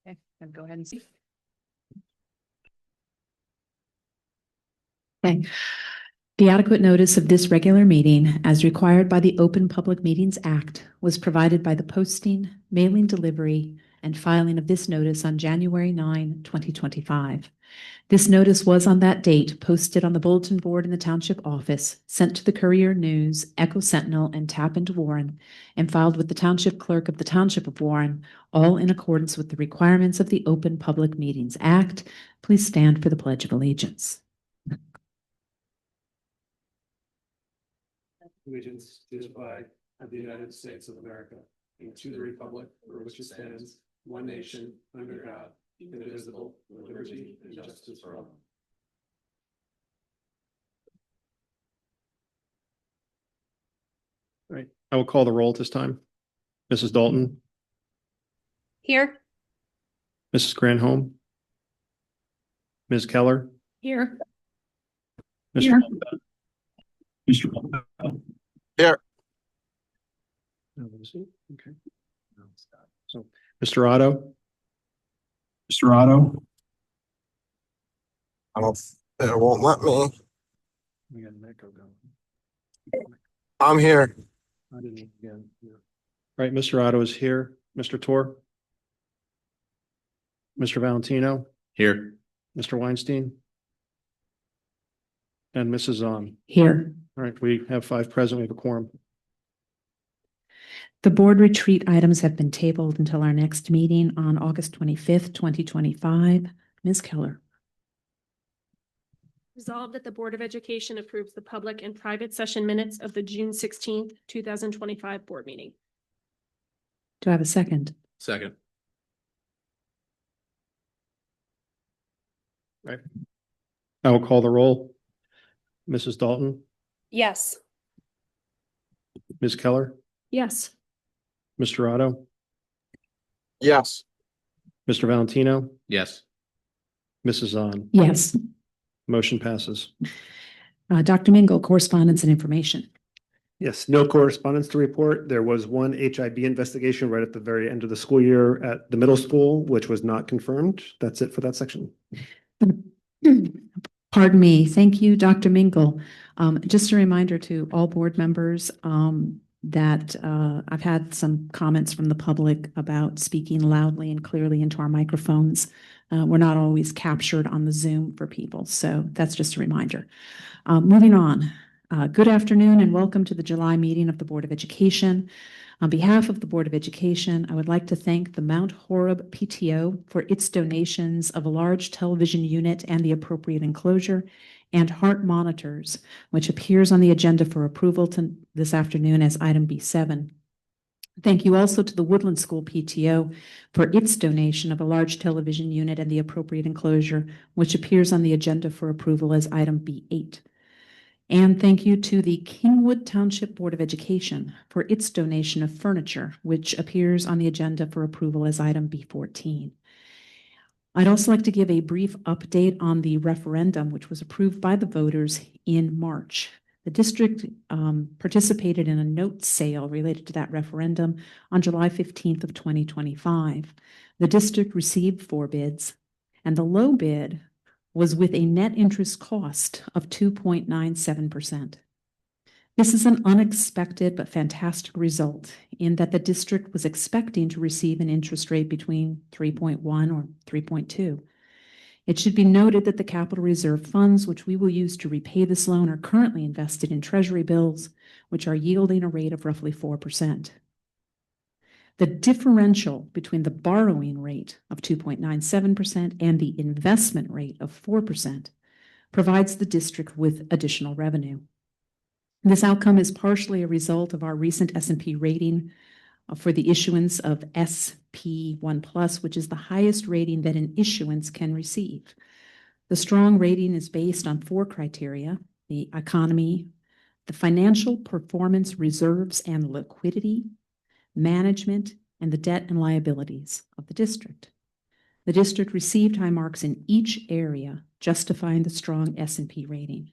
Okay, then go ahead and see. Okay. The adequate notice of this regular meeting, as required by the Open Public Meetings Act, was provided by the posting, mailing, delivery, and filing of this notice on January 9, 2025. This notice was on that date posted on the bulletin board in the Township office, sent to the Courier News, Echo Sentinel, and Tap into Warren, and filed with the Township Clerk of the Township of Warren, all in accordance with the requirements of the Open Public Meetings Act. Please stand for the Pledge of Allegiance. Allegiance to the flag of the United States of America and to the republic for which it stands, one nation, under God, indivisible, with liberty and justice for all. Right. I will call the roll at this time. Mrs. Dalton. Here. Mrs. Granholm. Ms. Keller. Here. Mr. Mr. Here. Okay. So, Mr. Otto. Mr. Otto. It won't let me. We got an echo going. I'm here. I didn't again. Yeah. Right. Mr. Otto is here. Mr. Tor. Mr. Valentino. Here. Mr. Weinstein. And Mrs. Zahn. Here. All right. We have 5 present. We have a quorum. The board retreat items have been tabled until our next meeting on August 25th, 2025. Ms. Keller. Resolved that the Board of Education approves the public and private session minutes of the June 16th, 2025 board meeting. Do I have a second? Second. Right. I will call the roll. Mrs. Dalton. Yes. Ms. Keller. Yes. Mr. Otto. Yes. Mr. Valentino. Yes. Mrs. Zahn. Yes. Motion passes. Dr. Mingle, correspondence and information. Yes, no correspondence to report. There was one HIB investigation right at the very end of the school year at the middle school, which was not confirmed. That's it for that section. Pardon me. Thank you, Dr. Mingle. Just a reminder to all board members that I've had some comments from the public about speaking loudly and clearly into our microphones. We're not always captured on the Zoom for people, so that's just a reminder. Moving on. Good afternoon and welcome to the July meeting of the Board of Education. On behalf of the Board of Education, I would like to thank the Mount Horeb PTO for its donations of a large television unit and the appropriate enclosure, and heart monitors, which appears on the agenda for approval this afternoon as item B7. Thank you also to the Woodland School PTO for its donation of a large television unit and the appropriate enclosure, which appears on the agenda for approval as item B8. And thank you to the Kingwood Township Board of Education for its donation of furniture, which appears on the agenda for approval as item B14. I'd also like to give a brief update on the referendum, which was approved by the voters in March. The district participated in a note sale related to that referendum on July 15th of 2025. The district received 4 bids, and the low bid was with a net interest cost of 2.97%. This is an unexpected but fantastic result in that the district was expecting to receive an interest rate between 3.1 or 3.2. It should be noted that the capital reserve funds, which we will use to repay this loan, are currently invested in treasury bills, which are yielding a rate of roughly 4%. The differential between the borrowing rate of 2.97% and the investment rate of 4% provides the district with additional revenue. This outcome is partially a result of our recent S&P rating for the issuance of SP1+, which is the highest rating that an issuance can receive. The strong rating is based on 4 criteria: the economy, the financial performance, reserves and liquidity, management, and the debt and liabilities of the district. The district received high marks in each area, justifying the strong S&P rating.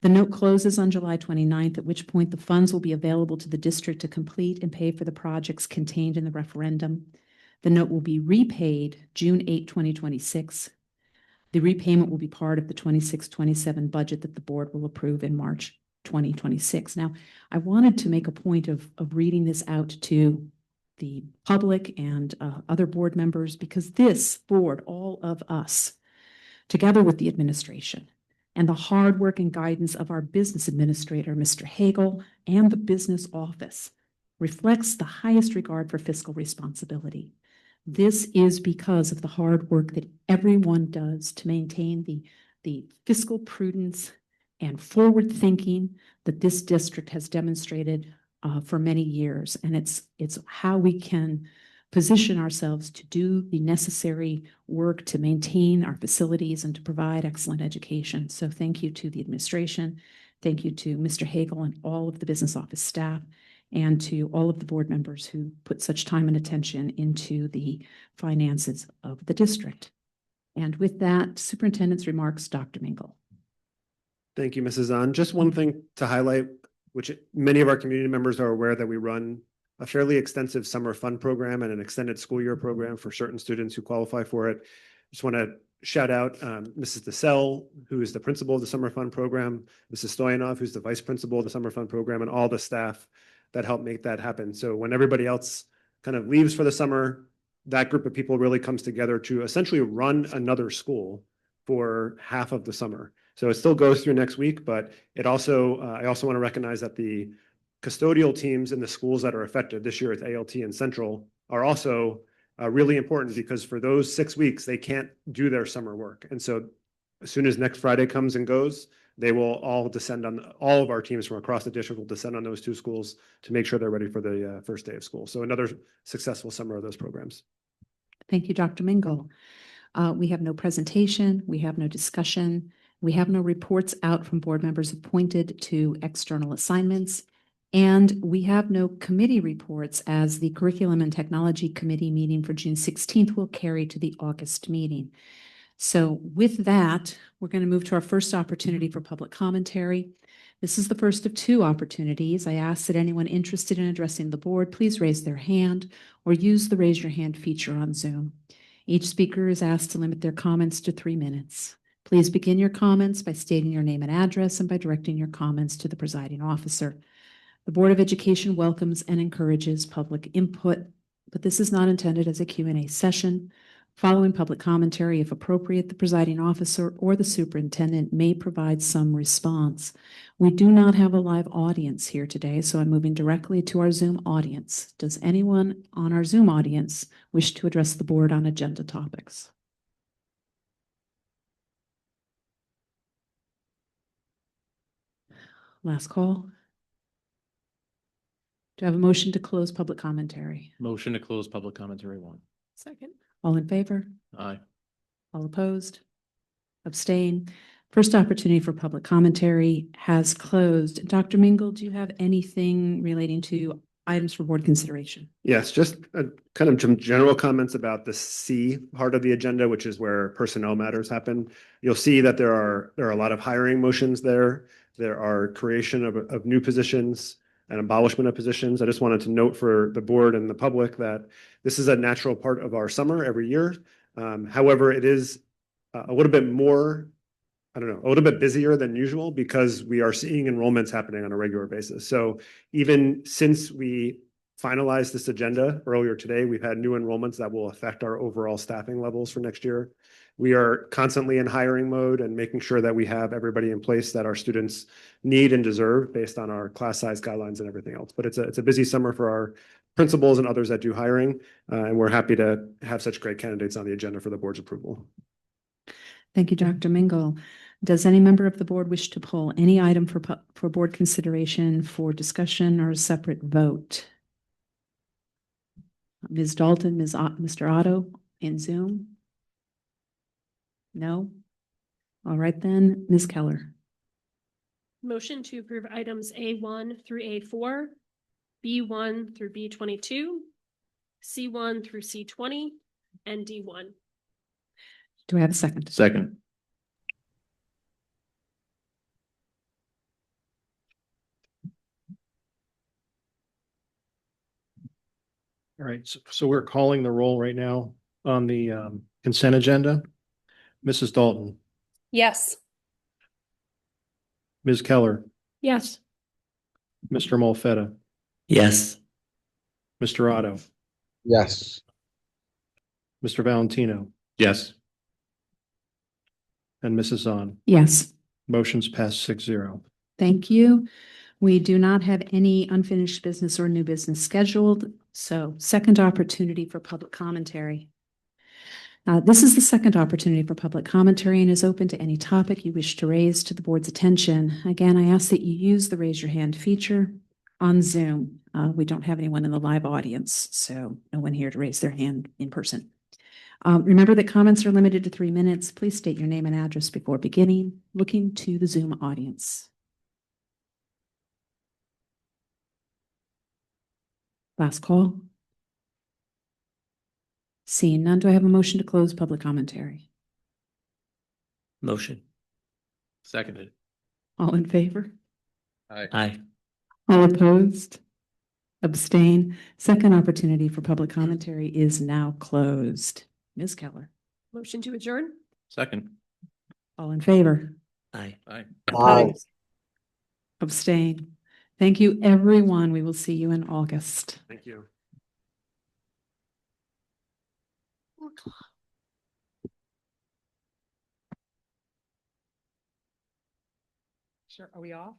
The note closes on July 29th, at which point the funds will be available to the district to complete and pay for the projects contained in the referendum. The note will be repaid June 8, 2026. The repayment will be part of the 26-27 budget that the board will approve in March 2026. Now, I wanted to make a point of reading this out to the public and other board members, because this board, all of us, together with the administration and the hard work and guidance of our business administrator, Mr. Hagel, and the business office, reflects the highest regard for fiscal responsibility. This is because of the hard work that everyone does to maintain the fiscal prudence and forward thinking that this district has demonstrated for many years. And it's how we can position ourselves to do the necessary work to maintain our facilities and to provide excellent education. So thank you to the administration. Thank you to Mr. Hagel and all of the business office staff, and to all of the board members who put such time and attention into the finances of the district. And with that, superintendent's remarks, Dr. Mingle. Thank you, Mrs. Zahn. Just one thing to highlight, which many of our community members are aware that we run a fairly extensive summer fun program and an extended school year program for certain students who qualify for it. Just want to shout out Mrs. DeSell, who is the principal of the summer fun program, Mrs. Stoyanov, who's the vice principal of the summer fun program, and all the staff that help make that happen. So when everybody else kind of leaves for the summer, that group of people really comes together to essentially run another school for half of the summer. So it still goes through next week, but it also, I also want to recognize that the custodial teams in the schools that are affected this year, it's ALT and Central, are also really important, because for those 6 weeks, they can't do their summer work. And so as soon as next Friday comes and goes, they will all descend on, all of our teams from across the district will descend on those two schools to make sure they're ready for the first day of school. So another successful summer of those programs. Thank you, Dr. Mingle. We have no presentation. We have no discussion. We have no reports out from board members appointed to external assignments. And we have no committee reports, as the Curriculum and Technology Committee meeting for June 16th will carry to the August meeting. So with that, we're going to move to our first opportunity for public commentary. This is the first of two opportunities. I ask that anyone interested in addressing the board, please raise their hand or use the raise your hand feature on Zoom. Each speaker is asked to limit their comments to 3 minutes. Please begin your comments by stating your name and address and by directing your comments to the presiding officer. The Board of Education welcomes and encourages public input, but this is not intended as a Q&A session. Following public commentary, if appropriate, the presiding officer or the superintendent may provide some response. We do not have a live audience here today, so I'm moving directly to our Zoom audience. Does anyone on our Zoom audience wish to address the board on agenda topics? Last call. Do I have a motion to close public commentary? Motion to close public commentary 1. Second. All in favor? Aye. All opposed? Abstain? First opportunity for public commentary has closed. Dr. Mingle, do you have anything relating to items for board consideration? Yes, just kind of some general comments about the C part of the agenda, which is where personnel matters happen. You'll see that there are a lot of hiring motions there. There are creation of new positions and abolishment of positions. I just wanted to note for the board and the public that this is a natural part of our summer every year. However, it is a little bit more, a little bit busier than usual, because we are seeing enrollments happening on a regular basis. So even since we finalized this agenda earlier today, we've had new enrollments that will affect our overall staffing levels for next year. We are constantly in hiring mode and making sure that we have everybody in place that our students need and deserve based on our class size guidelines and everything else. But it's a busy summer for our principals and others that do hiring, and we're happy to have such great candidates on the agenda for the board's approval. Thank you, Dr. Mingle. Does any member of the board wish to pull any item for board consideration for discussion or a separate vote? Ms. Dalton, Mr. Otto in Zoom? No? All right then, Ms. Keller. Motion to approve items A1 through A4, B1 through B22, C1 through C20, and D1. Do I have a second? Second. All right, so we're calling the roll right now on the consent agenda. Mrs. Dalton, Yes. Ms. Keller, Yes. Mr. Molfetta, Yes. Mr. Otto, Yes. Mr. Valentino, Yes. and Mrs. Zahn. Yes. Motion's passed 6-0. Thank you. We do not have any unfinished business or new business scheduled, so second opportunity for public commentary. This is the second opportunity for public commentary and is open to any topic you wish to raise to the board's attention. Again, I ask that you use the raise your hand feature on Zoom. We don't have anyone in the live audience, so no one here to raise their hand in person. Remember that comments are limited to 3 minutes. Please state your name and address before beginning. Looking to the Zoom audience. Last call. Seeing none, do I have a motion to close public commentary? Motion. Seconded. All in favor? Aye. All opposed? Abstain? Second opportunity for public commentary is now closed. Ms. Keller? Motion to adjourn? Second. All in favor? Aye. Aye. Aye. Abstain? Thank you, everyone. We will see you in August. Thank you. Sure. Are we off?